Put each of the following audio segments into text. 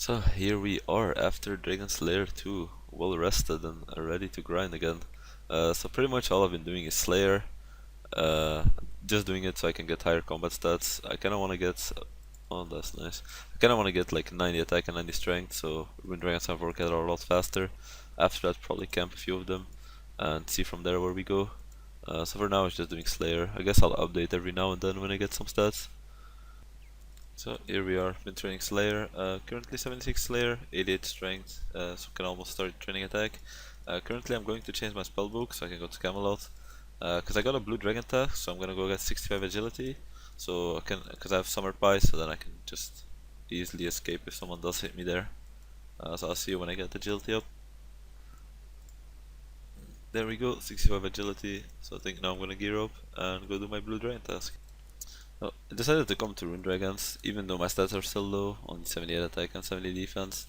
So here we are after Dragon Slayer 2, well rested and ready to grind again. So pretty much all I've been doing is Slayer, uh, just doing it so I can get higher combat stats. I kinda wanna get, oh that's nice, I kinda wanna get like 90 attack and 90 strength, so when Dragons have work are a lot faster. After that probably camp a few of them and see from there where we go. So for now it's just doing Slayer. I guess I'll update every now and then when I get some stats. So here we are, been training Slayer, currently 76 Slayer, 88 strength, so can almost start training attack. Currently I'm going to change my spellbook so I can go to Camelot, because I got a blue dragon task, so I'm gonna go get 65 agility, so I can, because I have summer pie, so then I can just easily escape if someone does hit me there. So I'll see you when I get agility up. There we go, 65 agility, so I think now I'm gonna gear up and go do my blue dragon task. Oh, I decided to come to Rune Dragons, even though my stats are still low, only 78 attack and 70 defense.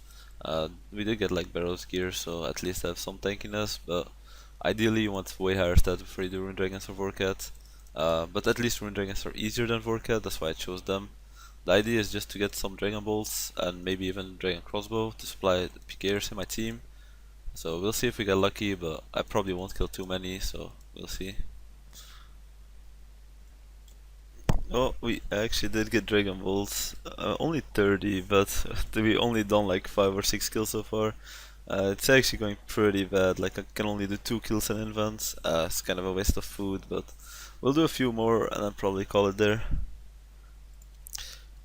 We did get like Barrels gear, so at least I have some tankiness, but ideally you want way higher stats before you do Rune Dragons or Vorcat. But at least Rune Dragons are easier than Vorcat, that's why I chose them. The idea is just to get some Dragon Bolts and maybe even Dragon Crossbow to supply the PKers in my team. So we'll see if we get lucky, but I probably won't kill too many, so we'll see. Oh, we actually did get Dragon Balls. Only 30, but we only done like 5 or 6 kills so far. It's actually going pretty bad. Like I can only do 2 kills in invents. It's kind of a waste of food, but we'll do a few more and then probably call it there.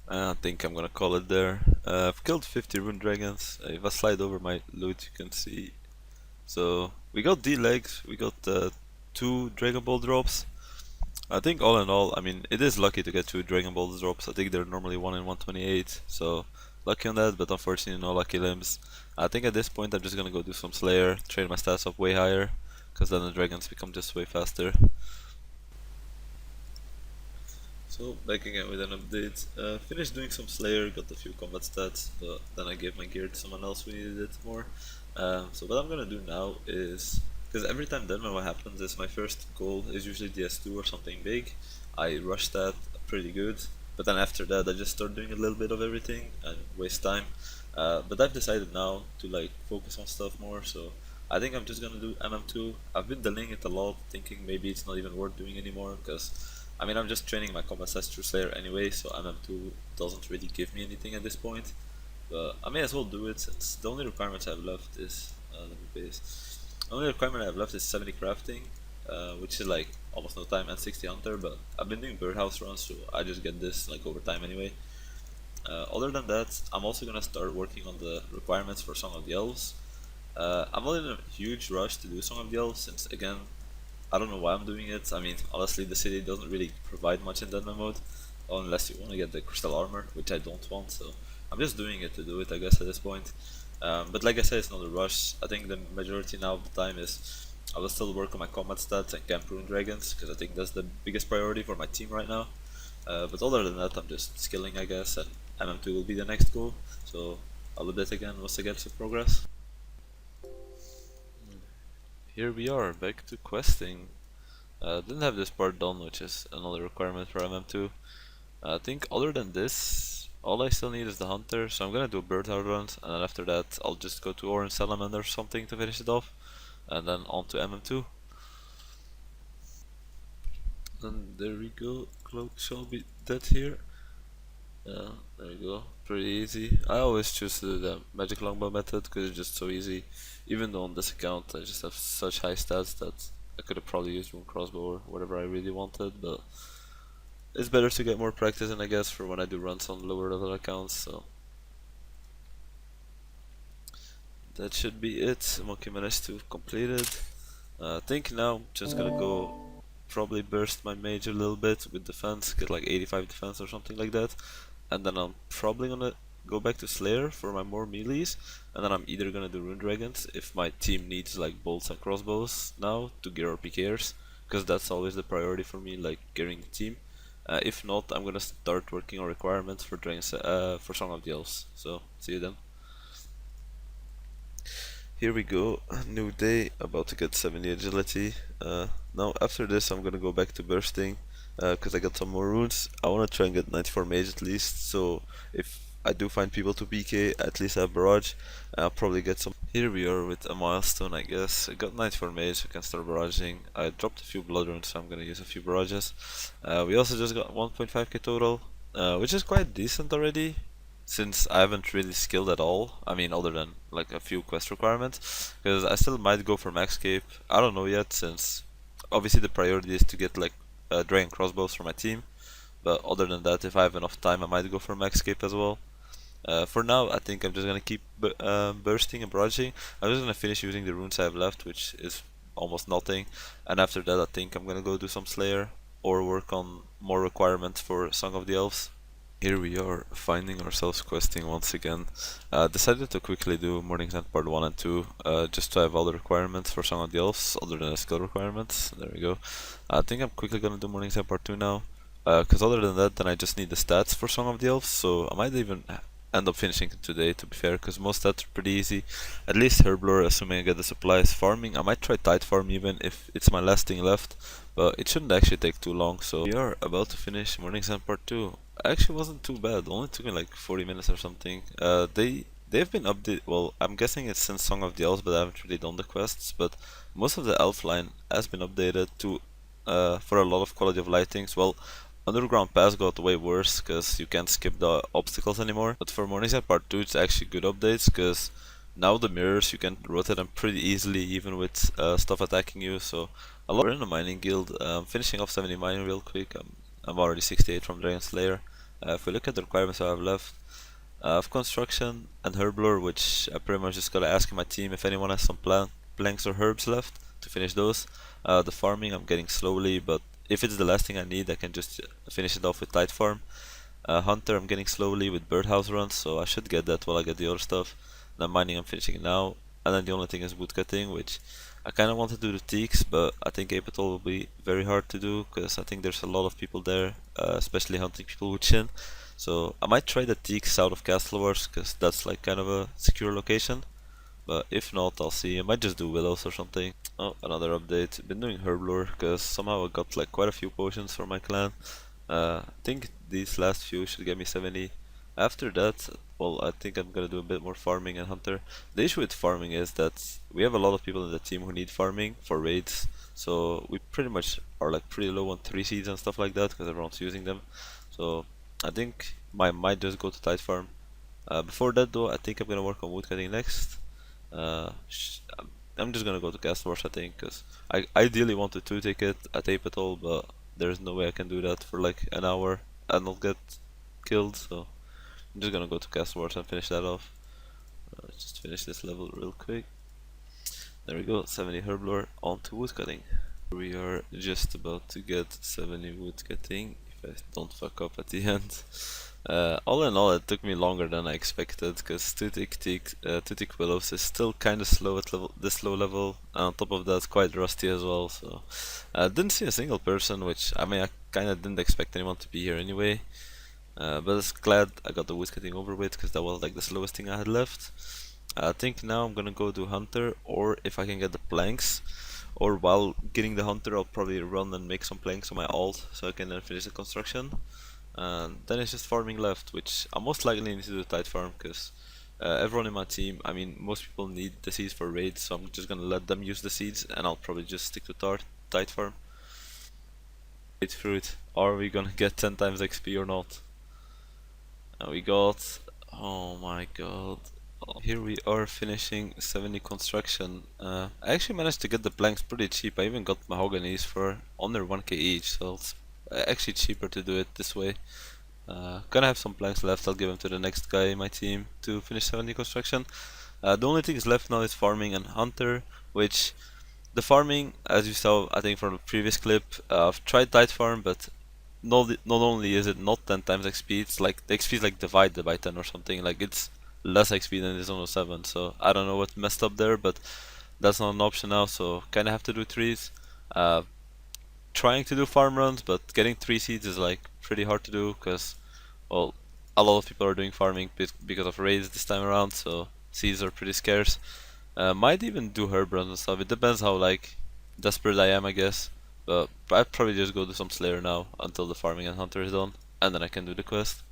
I think I'm gonna call it there. I've killed 50 Rune Dragons. If I slide over my loot, you can see. So we got D legs. We got 2 Dragon Ball drops. I think all in all, I mean, it is lucky to get 2 Dragon Ball drops. I think they're normally 1 in 128, so lucky on that, but unfortunately no lucky limbs. I think at this point I'm just gonna go do some Slayer, train my stats up way higher, because then the dragons become just way faster. So back again with an update. Finished doing some Slayer, got a few combat stats, but then I gave my gear to someone else who needed it more. So what I'm gonna do now is, because every time Deadman what happens is my first goal is usually DS2 or something big. I rush that pretty good, but then after that I just start doing a little bit of everything and waste time. But I've decided now to like focus on stuff more, so I think I'm just gonna do MM2. I've been delaying it a lot, thinking maybe it's not even worth doing anymore, because I mean I'm just training my combat stats through Slayer anyway, so MM2 doesn't really give me anything at this point. But I may as well do it since the only requirements I have left is, let me base. The only requirement I have left is 70 crafting, which is like almost no time, and 60 hunter, but I've been doing birdhouse runs, so I just get this like over time anyway. Other than that, I'm also gonna start working on the requirements for Song of the Elves. I'm not in a huge rush to do Song of the Elves, since again, I don't know why I'm doing it. I mean, honestly, the city doesn't really provide much in Deadman mode, unless you want to get the crystal armor, which I don't want, so I'm just doing it to do it, I guess, at this point. But like I said, it's not a rush. I think the majority now of the time is I will still work on my combat stats and camp Rune Dragons, because I think that's the biggest priority for my team right now. But other than that, I'm just skilling, I guess, and MM2 will be the next goal. So I'll update again once I get some progress. Here we are, back to questing. Didn't have this part done, which is another requirement for MM2. I think other than this, all I still need is the hunter, so I'm gonna do a birdhouse run, and then after that I'll just go to Orange Salamander or something to finish it off, and then on to MM2. And there we go, cloak shall be dead here. Yeah, there we go, pretty easy. I always choose the magic longbow method because it's just so easy, even though on this account I just have such high stats that I could have probably used one crossbow or whatever I really wanted, but it's better to get more practice in, I guess, for when I do runs on lower level accounts, so that should be it. Monkey managed to complete it. I think now I'm just gonna go probably burst my mage a little bit with defense, get like 85 defense or something like that, and then I'm probably gonna go back to Slayer for my more melees, and then I'm either gonna do Rune Dragons if my team needs like bolts and crossbows now to gear our PKers, because that's always the priority for me, like gearing the team. If not, I'm gonna start working on requirements for for Song of the Elves. So see you then. Here we go, new day, about to get 70 agility. Now after this I'm gonna go back to bursting, because I got some more runes. I wanna try and get 94 mage at least, so if I do find people to PK, at least have barrage. I'll probably get some. Here we are with a milestone, I guess. I got Knight for Mage, so I can start barraging. I dropped a few blood runes, so I'm gonna use a few barrages. We also just got 1.5k total, which is quite decent already, since I haven't really skilled at all. I mean, other than like a few quest requirements, because I still might go for max cape. I don't know yet, since obviously the priority is to get like dragon crossbows for my team. But other than that, if I have enough time, I might go for max cape as well. For now, I think I'm just gonna keep bursting and barraging. I'm just gonna finish using the runes I have left, which is almost nothing. And after that, I think I'm gonna go do some Slayer or work on more requirements for Song of the Elves. Here we are, finding ourselves questing once again. Decided to quickly do Morning's End Part 1 and 2, just to have all the requirements for Song of the Elves, other than the skill requirements. There we go. I think I'm quickly gonna do Morning's End Part 2 now, because other than that, then I just need the stats for Song of the Elves, so I might even end up finishing it today, to be fair, because most stats are pretty easy. At least Herblore, assuming I get the supplies. Farming, I might try Tide Farm even if it's my last thing left, but it shouldn't actually take too long, so we are about to finish Morning's End Part 2. Actually wasn't too bad, only took me like 40 minutes or something. They've been updated, well, I'm guessing it's since Song of the Elves, but I haven't really done the quests, but most of the elf line has been updated to for a lot of quality of life things. Well, Underground Pass got way worse because you can't skip the obstacles anymore, but for Morningside Part 2 it's actually good updates because now the mirrors you can rotate them pretty easily even with stuff attacking you, so a lot. We're in a mining guild, finishing off 70 mining real quick. I'm already 68 from Dragon Slayer. If we look at the requirements I have left, of construction and herblore, which I pretty much just gotta ask my team if anyone has some planks or herbs left to finish those. The farming I'm getting slowly, but if it's the last thing I need, I can just finish it off with tight farm. Hunter I'm getting slowly with birdhouse runs, so I should get that while I get the other stuff. Then mining I'm finishing now, and then the only thing is woodcutting, which I kind of want to do the teaks, but I think Apatol will be very hard to do because I think there's a lot of people there, especially hunting people with Shin. So I might try the teaks south of Castle Wars because that's like kind of a secure location. But if not, I'll see. I might just do Willows or something. Oh, another update. Been doing Herblore because somehow I got like quite a few potions for my clan. I think these last few should get me 70. After that, well, I think I'm gonna do a bit more farming and hunter. The issue with farming is that we have a lot of people in the team who need farming for raids, so we pretty much are like pretty low on 3 seeds and stuff like that because everyone's using them. So I think I might just go to tight farm. Before that though, I think I'm gonna work on woodcutting next. I'm just gonna go to Cast Wars, I think, because I ideally want to 2-tick it at Apatol, but there's no way I can do that for like an hour and not get killed, so I'm just gonna go to Cast Wars and finish that off. Let's just finish this level real quick. There we go, 70 herblore, on to woodcutting. We are just about to get 70 woodcutting, if I don't fuck up at the end. All in all, it took me longer than I expected, because two-tick Willows is still kind of slow at this low level, and on top of that, quite rusty as well. So, I didn't see a single person, which I mean, I kind of didn't expect anyone to be here anyway. But I was glad I got the woodcutting over with, because that was like the slowest thing I had left. I think now I'm gonna go do Hunter, or if I can get the planks, or while getting the Hunter, I'll probably run and make some planks on my alt, so I can then finish the construction. And then it's just farming left, which I most likely need to do tight farm because everyone in my team, I mean, most people need the seeds for raids, so I'm just gonna let them use the seeds, and I'll probably just stick to tight farm. Wait fruit. Are we gonna get 10 times XP or not? And we got, oh my god. Here we are finishing 70 construction. I actually managed to get the planks pretty cheap. I even got mahoganies for under 1k each, so it's actually cheaper to do it this way. Gonna have some planks left, I'll give them to the next guy in my team to finish 70 construction. The only thing is left now is farming and hunter, which the farming, as you saw I think from the previous clip, I've tried tight farm, but not only is it not 10 times XP, it's like the XP is like divided by 10 or something, like it's less XP than this on 7, so I don't know what messed up there, but that's not an option now, so kinda have to do trees. Trying to do farm runs, but getting 3 seeds is like pretty hard to do because, well, a lot of people are doing farming because of raids this time around, so seeds are pretty scarce. Might even do herb runs and stuff, it depends how like desperate I am, I guess. But I'd probably just go do some Slayer now until the farming and hunter is done, and then I can do the quest.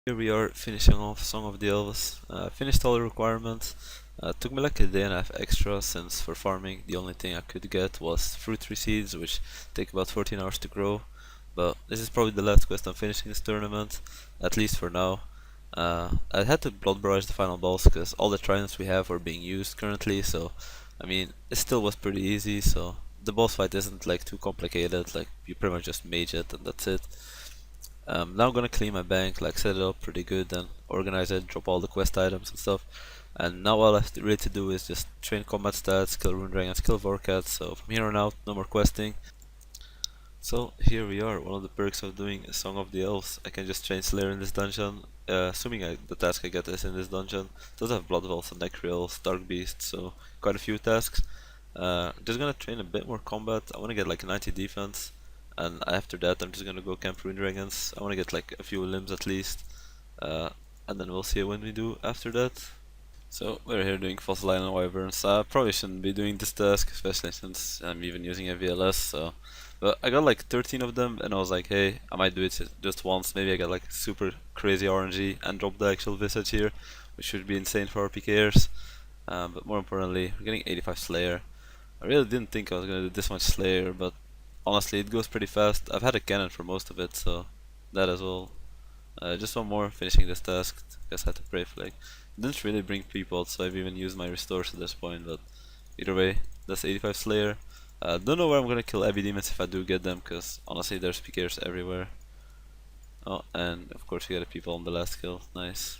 Here we are finishing off Song of the Elves. Finished all the requirements. Took me like a day and a half extra since for farming the only thing I could get was fruit tree seeds, which take about 14 hours to grow. But this is probably the last quest I'm finishing this tournament, at least for now. I had to blood barrage the final boss because all the tridents we have are being used currently, so I mean it still was pretty easy. So the boss fight isn't like too complicated. Like you pretty much just mage it and that's it. Now I'm gonna clean my bank, like set it up pretty good and organize it, drop all the quest items and stuff. And now all I have to really to do is just train combat stats, kill rune dragons, kill vorcats. So from here on out, no more questing. So here we are, one of the perks of doing a Song of the Elves. I can just train Slayer in this dungeon, assuming the task I get is in this dungeon. It does have Blood Vells and Necreals, Dark Beasts, so quite a few tasks. Just gonna train a bit more combat. I wanna get like 90 defense, and after that I'm just gonna go camp rune dragons. I wanna get like a few limbs at least, uh, and then we'll see when we do after that. So we're here doing fossil island wyverns. I probably shouldn't be doing this task, especially since I'm even using a VLS. So, but I got like 13 of them, and I was like, hey, I might do it just once. Maybe I get like super crazy RNG and drop the actual visage here, which should be insane for our PKers. But more importantly, we're getting 85 Slayer. I really didn't think I was gonna do this much Slayer, but honestly, it goes pretty fast. I've had a cannon for most of it, so that as well. Just one more, finishing this task. Guess I had to pray flag. Didn't really bring people, so I've even used my restores at this point, but either way, that's 85 Slayer. Don't know where I'm gonna kill heavy demons if I do get them, because honestly there's PKers everywhere. Oh, and of course we got the people on the last kill, nice.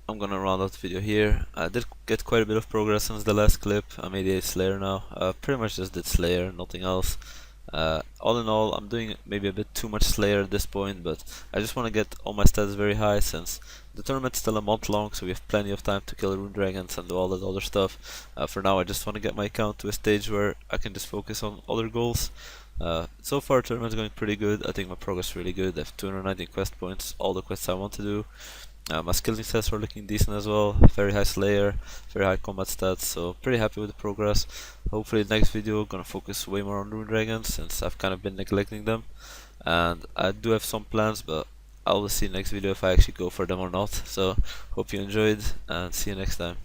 I'm gonna round out the video here. I did get quite a bit of progress since the last clip. I'm 88 Slayer now. Pretty much just did Slayer, nothing else. All in all, I'm doing maybe a bit too much Slayer at this point, but I just want to get all my stats very high since the tournament's still a month long, so we have plenty of time to kill rune dragons and do all that other stuff. For now, I just want to get my account to a stage where I can just focus on other goals. So far, the tournament's going pretty good. I think my progress is really good. I have 219 quest points, all the quests I want to do. My skilling stats are looking decent as well, very high Slayer, very high combat stats, so pretty happy with the progress. Hopefully next video gonna focus way more on rune dragons since I've kind of been neglecting them. And I do have some plans, but I'll see next video if I actually go for them or not. So hope you enjoyed and see you next time.